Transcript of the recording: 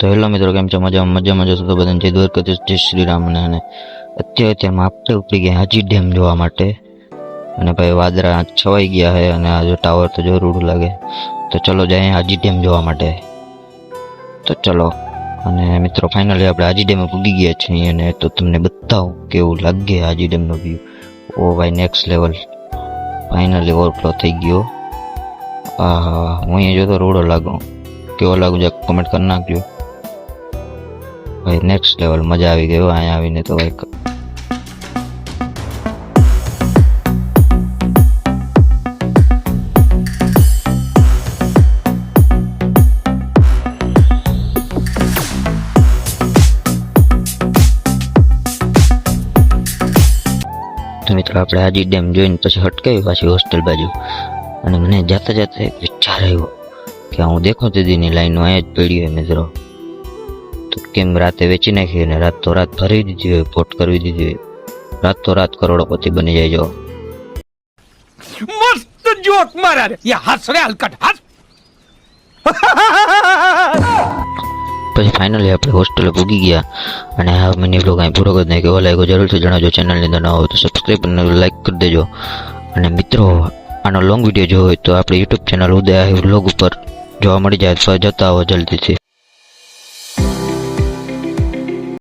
તો હેલો મિત્રો, કેમ છો? મજામાં જશો તો બધાને જય દ્વારકાધીશ, જય શ્રી રામ. અને અત્યારે આપણે ઉપડી ગયા હાજી ડેમ જોવા માટે. અને ભાઈ વાદળા છવાઈ ગયા છે અને આ જો ટાવર તો જરૂર લાગે. તો ચલો જાય હાજી ડેમ જોવા માટે. તો ચલો. અને મિત્રો ફાઇનલી આપણે હાજી ડેમે પૂગી ગયા છીએ અને તો તમને બતાવું કેવું લાગે હાજી ડેમનો વ્યૂ. ઓ ભાઈ નેક્સ્ટ લેવલ. ફાઇનલી ઓવરફ્લો થઈ ગયો. હું અહીંયા જોતો રોડો લાગુ કેવો લાગુ છે કમેન્ટ કરી નાખજો ભાઈ. નેક્સ્ટ લેવલ મજા આવી ગઈ અહીંયા આવીને તો ભાઈ. તો મિત્રો આપણે હાજી ડેમ જોઈને પછી હટકાવી પાછી હોસ્ટેલ બાજુ. અને મને જાતા જાતા એક વિચાર આવ્યો કે હું દેખો દીદીની લાઈનો અહીંયા જ પડી હોય મિત્રો, તો કેમ રાતે વેચી નાખી અને રાત ભરી દીધી હોય, પોટ કરવી દીધી હોય, રાત કરોડપતિ બની જાય. જો मस्त जोक मारा रे ये हंस रे हलकट हंस પછી ફાઇનલી આપણે હોસ્ટેલે પૂગી ગયા અને આ મિની બ્લોગ અહીં પૂરો કરી નાખ્યો. કેવો લાગ્યો જરૂરથી જણાવજો. ચેનલની અંદર ન હોય તો સબસ્ક્રાઈબ અને લાઈક કરી દેજો. અને મિત્રો આનો લોંગ વિડીયો જોવો હોય તો આપણે યુટ્યુબ ચેનલ ઉદય બ્લોગ ઉપર જોવા મળી જાય તો જતા આવો જલ્દીથી.